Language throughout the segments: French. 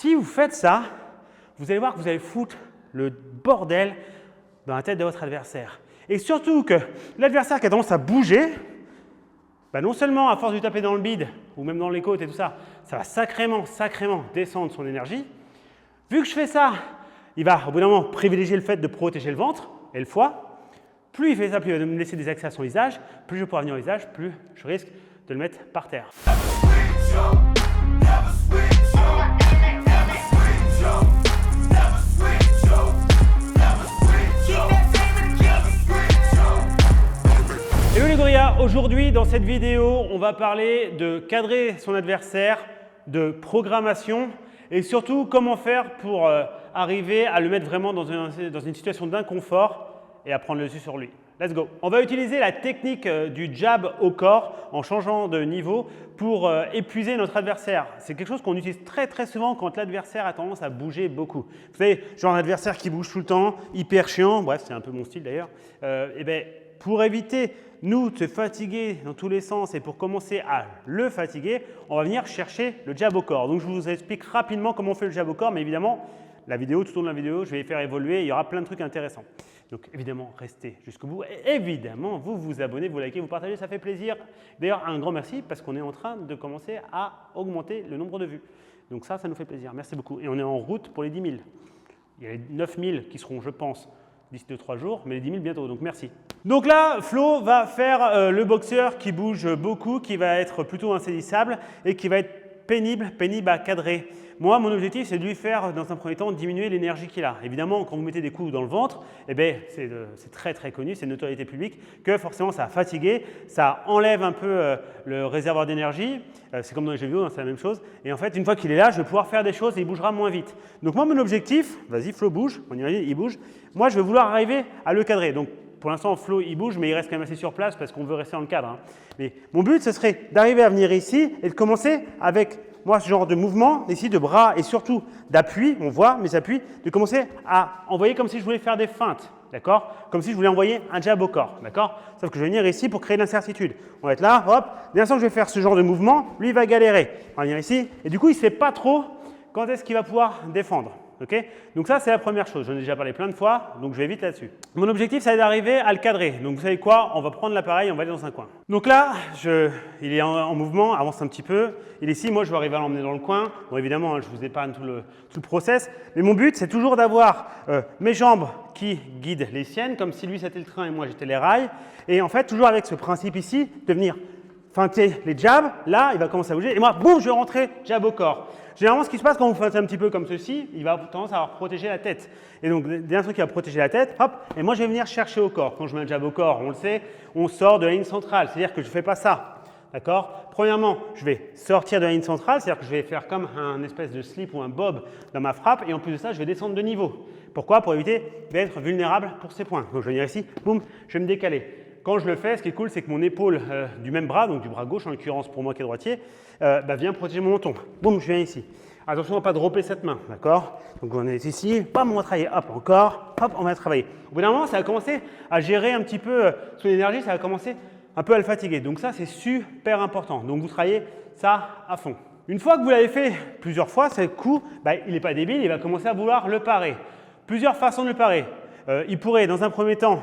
Si vous faites ça, vous allez voir que vous allez foutre le bordel dans la tête de votre adversaire. Et surtout que l'adversaire qui a tendance à bouger, bah non seulement à force de taper dans le bide ou même dans les côtes et tout ça, ça va sacrément descendre son énergie. Vu que je fais ça, il va au bout d'un moment privilégier le fait de protéger le ventre et le foie. Plus il fait ça, plus il va me laisser des accès à son visage, plus je pourrai venir au visage, plus je risque de le mettre par terre. Hello les gorillas, aujourd'hui dans cette vidéo, on va parler de cadrer son adversaire, de programmation et surtout comment faire pour arriver à le mettre vraiment dans une situation d'inconfort et à prendre le dessus sur lui. Let's go! On va utiliser la technique du jab au corps en changeant de niveau pour épuiser notre adversaire. C'est quelque chose qu'on utilise très souvent quand l'adversaire a tendance à bouger beaucoup. Vous savez, genre un adversaire qui bouge tout le temps, hyper chiant, bref, c'est un peu mon style d'ailleurs. Et bien, pour éviter nous de se fatiguer dans tous les sens et pour commencer à le fatiguer, on va venir chercher le jab au corps. Donc je vous explique rapidement comment on fait le jab au corps, mais évidemment, tout au long de la vidéo, je vais les faire évoluer, il y aura plein de trucs intéressants. Donc évidemment, restez jusqu'au bout. Et évidemment, vous vous abonnez, vous likez, vous partagez, ça fait plaisir. D'ailleurs, un grand merci parce qu'on est en train de commencer à augmenter le nombre de vues. Donc ça nous fait plaisir. Merci beaucoup. Et on est en route pour les 10 000. Il y a les 9 000 qui seront, je pense, d'ici 2-3 jours, mais les 10 000 bientôt, donc merci. Donc là, Flo va faire le boxeur qui bouge beaucoup, qui va être plutôt insaisissable et qui va être pénible à cadrer. Moi, mon objectif, c'est de lui faire, dans un premier temps, diminuer l'énergie qu'il a. Évidemment, quand vous mettez des coups dans le ventre, eh bien, c'est très connu, c'est une notoriété publique, que forcément, ça va fatiguer, ça enlève un peu le réservoir d'énergie. C'est comme dans les jeux vidéo, hein, c'est la même chose. Et en fait, une fois qu'il est là, je vais pouvoir faire des choses et il bougera moins vite. Donc moi, mon objectif, vas-y, Flo bouge, on imagine, il bouge. Moi, je vais vouloir arriver à le cadrer. Donc, pour l'instant, Flo, il bouge, mais il reste quand même assez sur place parce qu'on veut rester dans le cadre. Hein. Mais mon but, ce serait d'arriver à venir ici et de commencer avec moi, ce genre de mouvement, ici, de bras et surtout d'appui, on voit mes appuis, de commencer à envoyer comme si je voulais faire des feintes, d'accord? Comme si je voulais envoyer un jab au corps, d'accord? Sauf que je vais venir ici pour créer de l'incertitude. On va être là, hop, dès l'instant que je vais faire ce genre de mouvement, lui, il va galérer. On va venir ici, et du coup, il ne sait pas trop quand est-ce qu'il va pouvoir défendre. Okay, donc ça, c'est la première chose. J'en ai déjà parlé plein de fois, donc je vais vite là-dessus. Mon objectif, c'est d'arriver à le cadrer. Donc vous savez quoi? On va prendre l'appareil, on va aller dans un coin. Donc là, il est en mouvement, avance un petit peu. Il est ici, moi je vais arriver à l'emmener dans le coin. Bon, évidemment, hein, je vous épargne tout le process. Mais mon but, c'est toujours d'avoir mes jambes qui guident les siennes, comme si lui c'était le train et moi j'étais les rails. Et en fait, toujours avec ce principe ici, de venir feinter les jabs. Là, il va commencer à bouger. Et moi, boum, je vais rentrer jab au corps. Généralement, ce qui se passe quand vous faites un petit peu comme ceci, il va avoir tendance à avoir protégé la tête. Et donc, dès l'instant qu'il va protéger la tête, hop, et moi je vais venir chercher au corps. Quand je mets un jab au corps, on le sait, on sort de la ligne centrale. C'est-à-dire que je ne fais pas ça. D'accord? Premièrement, je vais sortir de la ligne centrale, c'est-à-dire que je vais faire comme un espèce de slip ou un bob dans ma frappe. Et en plus de ça, je vais descendre de niveau. Pourquoi? Pour éviter d'être vulnérable pour ces points. Donc, je vais venir ici, boum, je vais me décaler. Quand je le fais, ce qui est cool, c'est que mon épaule du même bras, donc du bras gauche en l'occurrence pour moi qui est droitier, vient protéger mon menton. Boum, je viens ici. Attention à ne pas dropper cette main, d'accord? Donc on est ici, bam, on va travailler, hop, encore, hop, on va travailler. Au bout d'un moment, ça va commencer à gérer un petit peu son énergie, ça va commencer un peu à le fatiguer. Donc ça, c'est super important. Donc vous travaillez ça à fond. Une fois que vous l'avez fait plusieurs fois, ce coup, il n'est pas débile, il va commencer à vouloir le parer. Plusieurs façons de le parer. Il pourrait, dans un premier temps,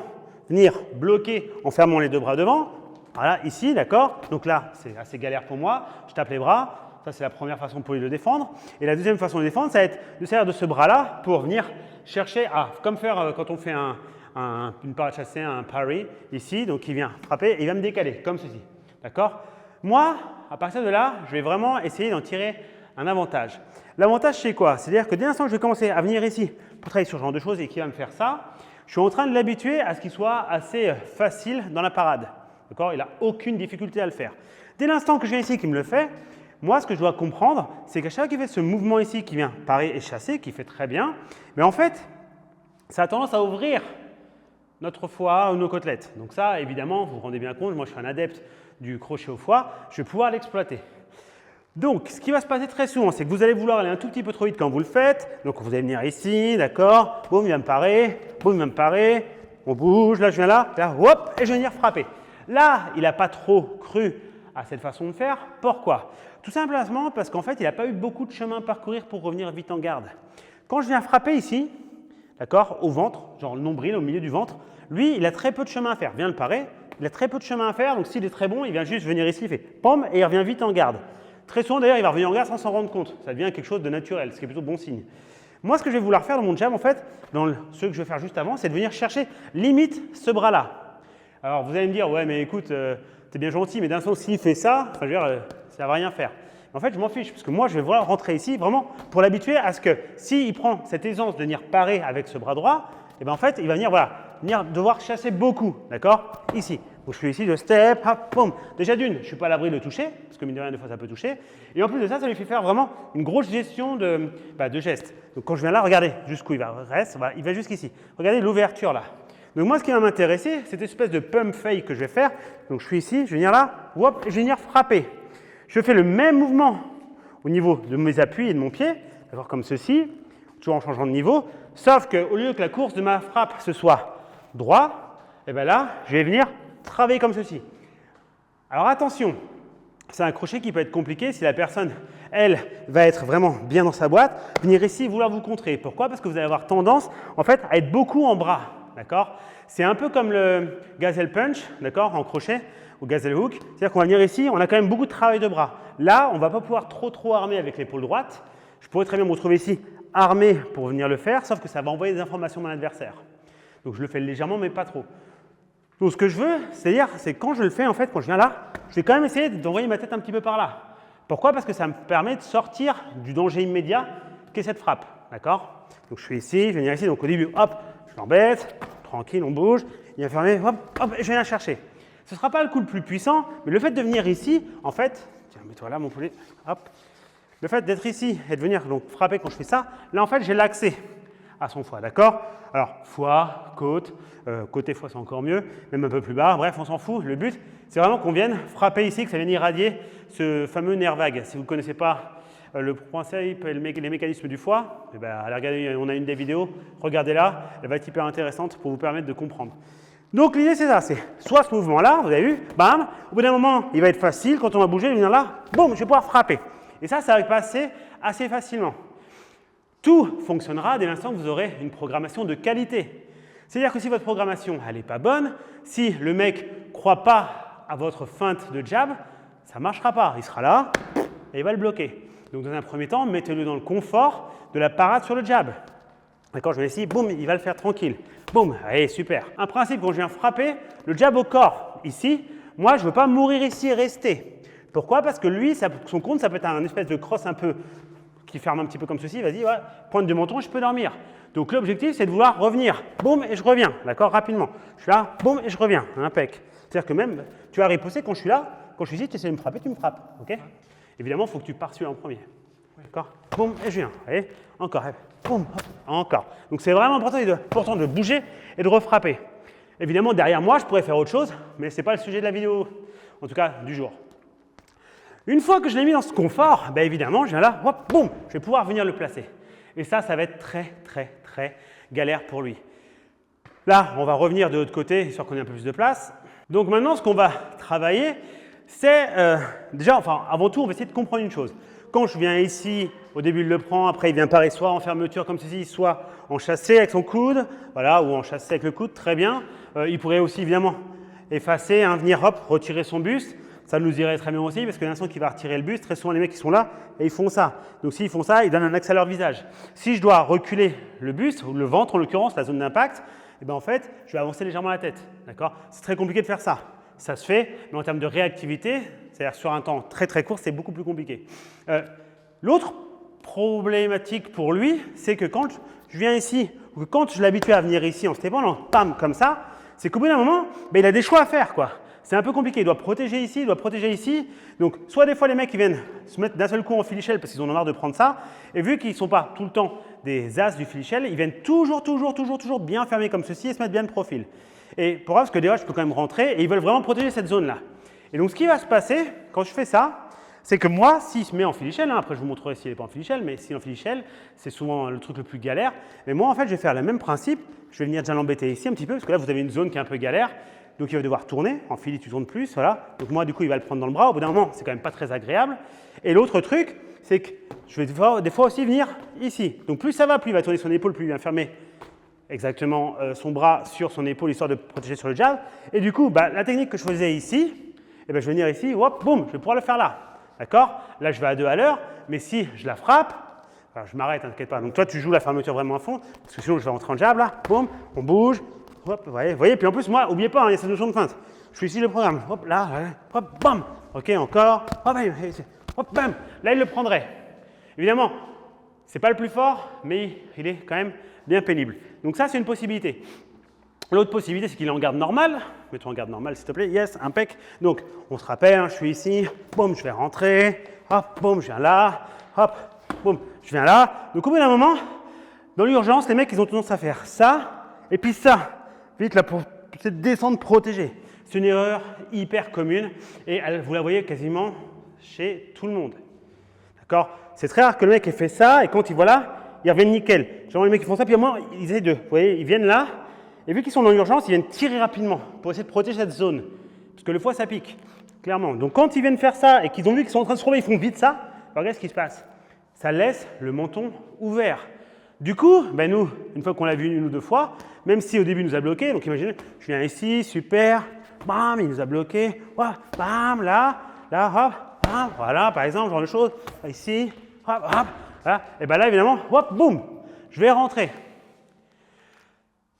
venir bloquer en fermant les deux bras devant. Voilà, ici, d'accord? Donc là, c'est assez galère pour moi. Je tape les bras. Ça, c'est la première façon pour lui de défendre. Et la deuxième façon de défendre, ça va être de servir de ce bras-là pour venir chercher à, comme faire quand on fait une parade chassée, un parry, ici. Donc, il vient frapper et il va me décaler, comme ceci. D'accord? Moi, à partir de là, je vais vraiment essayer d'en tirer un avantage. L'avantage, c'est quoi? C'est-à-dire que dès l'instant que je vais commencer à venir ici pour travailler sur ce genre de choses et qu'il va me faire ça, je suis en train de l'habituer à ce qu'il soit assez facile dans la parade. D'accord? Il n'a aucune difficulté à le faire. Dès l'instant que je viens ici qu'il me le fait, moi, ce que je dois comprendre, c'est qu'à chaque fois qu'il fait ce mouvement ici qui vient parer et chasser, qui fait très bien, mais en fait, ça a tendance à ouvrir notre foie ou nos côtelettes. Donc ça, évidemment, vous vous rendez bien compte, moi je suis un adepte du crochet au foie, je vais pouvoir l'exploiter. Donc, ce qui va se passer très souvent, c'est que vous allez vouloir aller un tout petit peu trop vite quand vous le faites. Donc, vous allez venir ici, d'accord, boum, il va me parer, boum, il va me parer, on bouge, là je viens là, hop, et je vais venir frapper. Là, il n'a pas trop cru à cette façon de faire. Pourquoi? Tout simplement parce qu'en fait, il n'a pas eu beaucoup de chemin à parcourir pour revenir vite en garde. Quand je viens frapper ici, d'accord, au ventre, genre le nombril, au milieu du ventre, lui, il a très peu de chemin à faire. Viens le parer, il a très peu de chemin à faire, donc s'il est très bon, il vient juste venir ici, il fait pom, et il revient vite en garde. Très souvent, d'ailleurs, il va revenir en garde sans s'en rendre compte. Ça devient quelque chose de naturel, ce qui est plutôt bon signe. Moi, ce que je vais vouloir faire dans mon jab, en fait, dans ce que je vais faire juste avant, c'est de venir chercher limite ce bras-là. Alors, vous allez me dire, ouais, mais écoute, t'es bien gentil, mais d'un sens, s'il fait ça, enfin, je veux dire, ça ne va rien faire. En fait, je m'en fiche, parce que moi, je vais vouloir rentrer ici vraiment pour l'habituer à ce que s'il prend cette aisance de venir parer avec ce bras droit, et bien en fait, il va venir, voilà, venir devoir chasser beaucoup, d'accord? Ici. Donc, je fais ici, je step, hop, boum. Déjà d'une, je ne suis pas à l'abri de le toucher, parce que mine de rien, des fois, ça peut toucher. Et en plus de ça, ça lui fait faire vraiment une grosse gestion de gestes. Donc, quand je viens là, regardez jusqu'où il va. Voilà, il va jusqu'ici. Regardez l'ouverture là. Donc, moi, ce qui va m'intéresser, c'est cette espèce de pump fake que je vais faire. Donc, je suis ici, je vais venir là, hop, et je vais venir frapper. Je fais le même mouvement au niveau de mes appuis et de mon pied, d'accord, comme ceci, toujours en changeant de niveau, sauf qu'au lieu que la course de ma frappe ce soit droit, et bien là, je vais venir travailler comme ceci. Alors attention, c'est un crochet qui peut être compliqué si la personne, elle, va être vraiment bien dans sa boîte, venir ici et vouloir vous contrer. Pourquoi? Parce que vous allez avoir tendance, en fait, à être beaucoup en bras, d'accord? C'est un peu comme le gazelle punch, d'accord, en crochet, ou gazelle hook, c'est-à-dire qu'on va venir ici, on a quand même beaucoup de travail de bras. Là, on ne va pas pouvoir trop armer avec l'épaule droite. Je pourrais très bien me retrouver ici armé pour venir le faire, sauf que ça va envoyer des informations à mon adversaire. Donc je le fais légèrement, mais pas trop. Donc ce que je veux, c'est-à-dire, c'est quand je le fais, en fait, quand je viens là, je vais quand même essayer d'envoyer ma tête un petit peu par là. Pourquoi? Parce que ça me permet de sortir du danger immédiat qu'est cette frappe. D'accord? Donc je suis ici, je vais venir ici, donc au début, hop, je l'embête, tranquille, on bouge, il va fermer, hop, hop, et je viens la chercher. Ce ne sera pas le coup le plus puissant, mais le fait de venir ici, en fait, tiens, mets-toi là mon poulet, hop, le fait d'être ici et de venir donc frapper quand je fais ça, là en fait j'ai l'accès à son foie, d'accord? Alors foie, côte, côté foie c'est encore mieux, même un peu plus bas, bref on s'en fout, le but c'est vraiment qu'on vienne frapper ici, que ça vienne irradier ce fameux nerf vague. Si vous ne connaissez pas le principe et les mécanismes du foie, eh ben, allez regarder, on a une des vidéos, regardez-la, elle va être hyper intéressante pour vous permettre de comprendre. Donc l'idée c'est ça, c'est soit ce mouvement-là, vous avez vu, bam, au bout d'un moment il va être facile, quand on va bouger, il vient là, boum, je vais pouvoir frapper. Et ça va passer assez facilement. Tout fonctionnera dès l'instant que vous aurez une programmation de qualité. C'est-à-dire que si votre programmation n'est pas bonne, si le mec ne croit pas à votre feinte de jab, ça ne marchera pas. Il sera là et il va le bloquer. Donc dans un premier temps, mettez-le dans le confort de la parade sur le jab. D'accord, je vais ici, boum, il va le faire tranquille. Boum, allez, super. Un principe, quand je viens frapper, le jab au corps, ici, moi, je ne veux pas mourir ici et rester. Pourquoi? Parce que lui, son compte, ça peut être un espèce de crosse un peu qui ferme un petit peu comme ceci. Vas-y, ouais, pointe de menton, je peux dormir. Donc l'objectif, c'est de vouloir revenir. Boum, et je reviens. D'accord, rapidement. Je suis là, boum, et je reviens. Impec. C'est-à-dire que même, tu vas riposter quand je suis là. Quand je suis ici, tu essaies de me frapper, tu me frappes. Ok? Évidemment, il faut que tu partes celui-là en premier. D'accord? Boum, et je viens. Allez, encore. Boum, hop, encore. Donc c'est vraiment important de bouger et de refrapper. Évidemment, derrière moi, je pourrais faire autre chose, mais ce n'est pas le sujet de la vidéo, en tout cas du jour. Une fois que je l'ai mis dans ce confort, ben évidemment, je viens là, hop, boum, je vais pouvoir venir le placer. Et ça va être très galère pour lui. Là, on va revenir de l'autre côté, histoire qu'on ait un peu plus de place. Donc maintenant, ce qu'on va travailler, c'est déjà, enfin, avant tout, on va essayer de comprendre une chose. Quand je viens ici, au début, il le prend, après, il vient parer soit en fermeture comme ceci, soit en chassé avec son coude, voilà, ou en chassé avec le coude, très bien. Il pourrait aussi, évidemment, effacer, venir, hop, retirer son buste. Ça nous irait très bien aussi, parce que l'instant qu'il va retirer le buste, très souvent, les mecs qui sont là, et ils font ça. Donc, s'ils font ça, ils donnent un axe à leur visage. Si je dois reculer le buste, ou le ventre, en l'occurrence, la zone d'impact, eh ben, en fait, je vais avancer légèrement la tête. D'accord ? C'est très compliqué de faire ça. Ça se fait, mais en termes de réactivité, c'est-à-dire sur un temps très court, c'est beaucoup plus compliqué. L'autre problématique pour lui, c'est que quand je viens ici, ou que quand je l'habitue à venir ici en stepant, pam, comme ça, c'est qu'au bout d'un moment, ben, il a des choix à faire, quoi. C'est un peu compliqué, il doit protéger ici, il doit protéger ici. Donc, soit des fois, les mecs ils viennent se mettre d'un seul coup en filichelle parce qu'ils en ont marre de prendre ça. Et vu qu'ils ne sont pas tout le temps des as du filichelle, ils viennent toujours bien fermer comme ceci et se mettre bien de profil. Et pourquoi? Parce que des fois, je peux quand même rentrer et ils veulent vraiment protéger cette zone-là. Et donc, ce qui va se passer quand je fais ça, c'est que moi, s'il se met en filichelle, après je vous montrerai s'il n'est pas en filichelle, mais s'il est en filichelle, c'est souvent le truc le plus galère. Mais moi, en fait, je vais faire le même principe. Je vais venir déjà l'embêter ici un petit peu, parce que là, vous avez une zone qui est un peu galère. Donc il va devoir tourner. En Philly, tu tournes plus. Voilà. Donc moi, du coup, il va le prendre dans le bras. Au bout d'un moment, c'est quand même pas très agréable. Et l'autre truc, c'est que je vais des fois aussi venir ici. Donc plus ça va, plus il va tourner son épaule, plus il va fermer exactement son bras sur son épaule, histoire de protéger sur le jab. Et du coup, la technique que je faisais ici, je vais venir ici, hop, boum, je vais pouvoir le faire là. D'accord? Là, je vais à 2 à l'heure, mais si je la frappe, alors je m'arrête, t'inquiète pas. Donc toi, tu joues la fermeture vraiment à fond, parce que sinon, je vais rentrer en jab là, boum, on bouge, hop, vous voyez. Puis en plus, moi, n'oubliez pas, il y a cette notion de feinte. Je suis ici le programme, hop, là, hop, bam, ok, encore, hop, bam. Là, il le prendrait. Évidemment, ce n'est pas le plus fort, mais il est quand même bien pénible. Donc ça, c'est une possibilité. L'autre possibilité, c'est qu'il est en garde normale. Mets-toi en garde normale, s'il te plaît. Yes, impec. Donc, on se rappelle, je suis ici, boum, je vais rentrer, hop, boum, je viens là, hop, boum, je viens là. Donc, au bout d'un moment, dans l'urgence, les mecs, ils ont tendance à faire ça, et puis ça. Vite, là, pour cette descente protégée. C'est une erreur hyper commune, et vous la voyez quasiment chez tout le monde. D'accord? C'est très rare que le mec ait fait ça, et quand il voit là, ils reviennent nickel. Genre, les mecs qui font ça, puis à un moment, ils essaient de. Vous voyez, ils viennent là, et vu qu'ils sont dans l'urgence, ils viennent tirer rapidement pour essayer de protéger cette zone. Parce que le foie, ça pique, clairement. Donc, quand ils viennent faire ça et qu'ils ont vu qu'ils sont en train de se trouver, ils font vite ça, regardez ce qui se passe. Ça laisse le menton ouvert. Du coup, nous, une fois qu'on l'a vu une ou deux fois, même si au début, il nous a bloqué, donc imaginez, je viens ici, super, bam, il nous a bloqué, bam, là, hop, bam, voilà, par exemple, genre de choses, ici, hop, voilà. Et là, évidemment, hop, boum, je vais rentrer.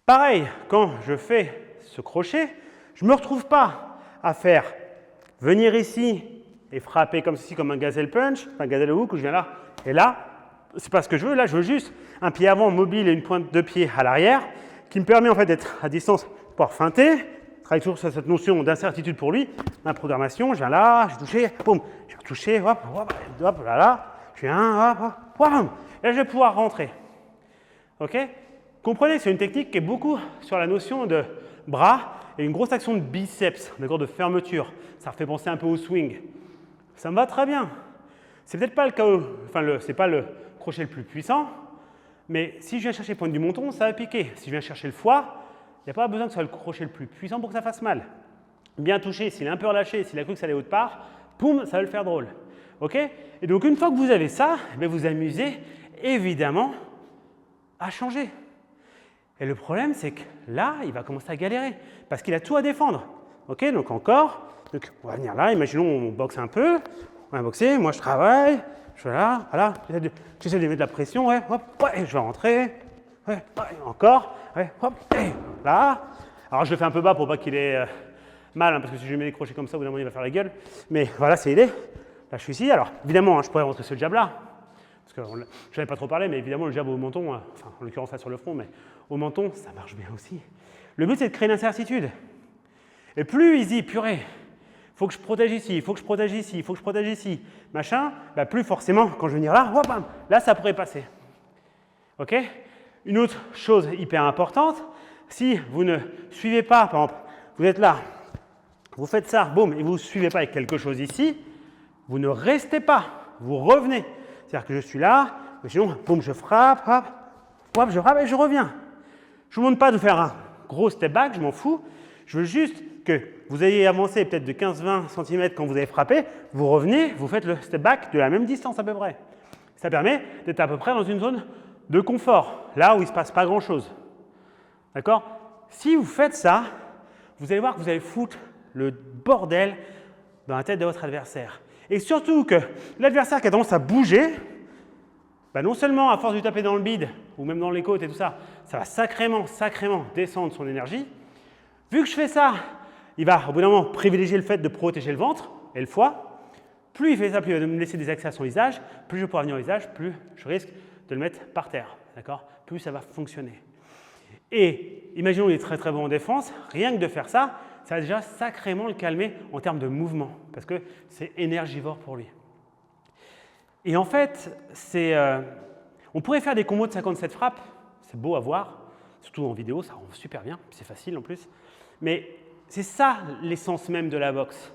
Pareil, quand je fais ce crochet, je ne me retrouve pas à faire venir ici et frapper comme ceci, comme un gazelle punch, un gazelle hook, où je viens là, et là, c'est pas ce que je veux. Là, je veux juste un pied avant mobile et une pointe de pied à l'arrière qui me permet en fait d'être à distance pour pouvoir feinter. Je travaille toujours sur cette notion d'incertitude pour lui. Ma programmation, je viens là, je touche, boum, je vais toucher, hop, là, je viens, hop, boum. Et là, je vais pouvoir rentrer. OK? Comprenez, c'est une technique qui est beaucoup sur la notion de bras et une grosse action de biceps, d'accord, de fermeture. Ça refait penser un peu au swing. Ça me va très bien. C'est peut-être pas le cas, c'est pas le crochet le plus puissant, mais si je viens chercher la pointe du menton, ça va piquer. Si je viens chercher le foie, il n'y a pas besoin que ce soit le crochet le plus puissant pour que ça fasse mal. Bien touché, s'il est un peu relâché, s'il a cru que ça allait autre part, poum, ça va le faire drôle. OK? Et donc, une fois que vous avez ça, vous amusez évidemment à changer. Et le problème, c'est que là, il va commencer à galérer parce qu'il a tout à défendre. OK? Donc, encore, on va venir là, imaginons on boxe un peu. On va boxer, moi je travaille, je suis là, voilà, j'essaie de mettre de la pression, hop, je vais rentrer, encore, hop, là. Alors je le fais un peu bas pour pas qu'il ait mal, parce que si je lui mets des crochets comme ça, au bout d'un moment il va faire la gueule. Mais voilà, c'est l'idée. Là je suis ici, alors évidemment, je pourrais rentrer ce jab là, parce que je n'avais pas trop parlé, mais évidemment le jab au menton, enfin en l'occurrence là sur le front, mais au menton, ça marche bien aussi. Le but c'est de créer une incertitude. Et plus il dit, purée, il faut que je protège ici, il faut que je protège ici, il faut que je protège ici, machin, plus forcément, quand je vais venir là, bam, là, ça pourrait passer. OK? Une autre chose hyper importante, si vous ne suivez pas, par exemple, vous êtes là, vous faites ça, boum, et vous ne suivez pas avec quelque chose ici, vous ne restez pas, vous revenez. C'est-à-dire que je suis là, mais sinon, boum, je frappe, hop, je frappe et je reviens. Je ne vous demande pas de faire un gros step back, je m'en fous, je veux juste que vous ayez avancé peut-être de 15-20 cm quand vous avez frappé, vous revenez, vous faites le step back de la même distance à peu près. Ça permet d'être à peu près dans une zone de confort, là où il ne se passe pas grand-chose. D'accord? Si vous faites ça, vous allez voir que vous allez foutre le bordel dans la tête de votre adversaire. Et surtout que l'adversaire qui a tendance à bouger, non seulement à force de lui taper dans le bide ou même dans les côtes et tout ça, ça va sacrément descendre son énergie. Vu que je fais ça, il va au bout d'un moment privilégier le fait de protéger le ventre et le foie. Plus il fait ça, plus il va me laisser des accès à son visage, plus je vais pouvoir venir au visage, plus je risque de le mettre par terre. D'accord? Plus ça va fonctionner. Et imaginons qu'il est très bon en défense, rien que de faire ça, ça va déjà sacrément le calmer en termes de mouvement, parce que c'est énergivore pour lui. Et en fait, on pourrait faire des combos de 57 frappes, c'est beau à voir, surtout en vidéo, ça rend super bien, c'est facile en plus. Mais c'est ça l'essence même de la boxe.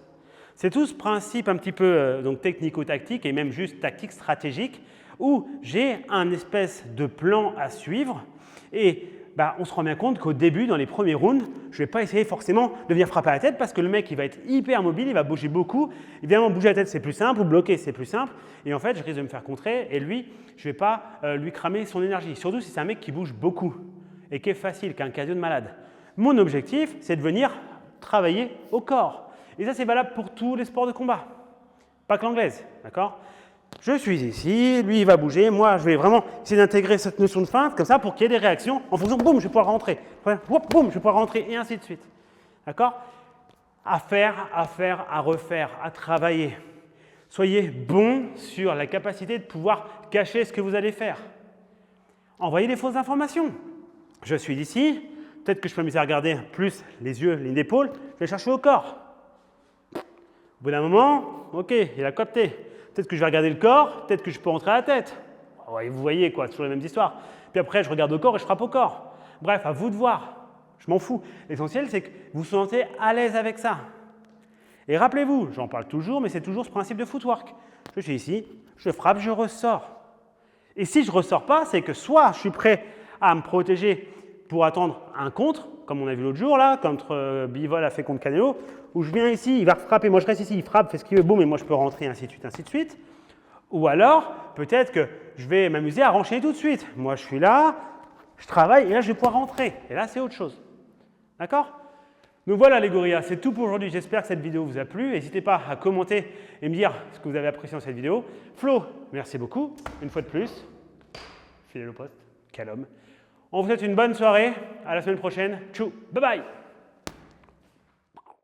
C'est tout ce principe un petit peu donc technico-tactique et même juste tactique stratégique où j'ai un espèce de plan à suivre et bah, on se rend bien compte qu'au début, dans les premiers rounds, je ne vais pas essayer forcément de venir frapper à la tête parce que le mec il va être hyper mobile, il va bouger beaucoup. Évidemment, bouger la tête c'est plus simple, ou bloquer c'est plus simple. Et en fait, je risque de me faire contrer et lui, je ne vais pas lui cramer son énergie. Surtout si c'est un mec qui bouge beaucoup et qui est facile, qui a un cardio de malade. Mon objectif, c'est de venir travailler au corps. Et ça, c'est valable pour tous les sports de combat, pas que l'anglaise, d'accord? Je suis ici, lui il va bouger, moi je vais vraiment essayer d'intégrer cette notion de feinte comme ça pour qu'il y ait des réactions en fonction, boum, je vais pouvoir rentrer, boum, je vais pouvoir rentrer et ainsi de suite. D'accord? À faire, à refaire, à travailler. Soyez bon sur la capacité de pouvoir cacher ce que vous allez faire. Envoyez des fausses informations. Je suis ici, peut-être que je peux m'amuser à regarder plus les yeux, ligne d'épaule, je vais chercher au corps. Au bout d'un moment, ok, il a capté. Peut-être que je vais regarder le corps, peut-être que je peux rentrer à la tête. Ouais, vous voyez, quoi, c'est toujours les mêmes histoires. Puis après, je regarde au corps et je frappe au corps. Bref, à vous de voir. Je m'en fous. L'essentiel, c'est que vous vous sentez à l'aise avec ça. Et rappelez-vous, j'en parle toujours, mais c'est toujours ce principe de footwork. Je suis ici, je frappe, je ressors. Et si je ne ressors pas, c'est que soit je suis prêt à me protéger pour attendre un contre, comme on a vu l'autre jour, là, contre Bivol a fait contre Canelo, où je viens ici, il va frapper, moi je reste ici, il frappe, fait ce qu'il veut, boum, et moi je peux rentrer, ainsi de suite, ainsi de suite. Ou alors, peut-être que je vais m'amuser à enchaîner tout de suite. Moi je suis là, je travaille, et là je vais pouvoir rentrer. Et là c'est autre chose. D'accord? Donc voilà les gorillas, c'est tout pour aujourd'hui. J'espère que cette vidéo vous a plu. N'hésitez pas à commenter et me dire ce que vous avez apprécié dans cette vidéo. Flo, merci beaucoup, une fois de plus. Fidèle au poste, quel homme. On vous souhaite une bonne soirée. À la semaine prochaine. Tchou, bye bye.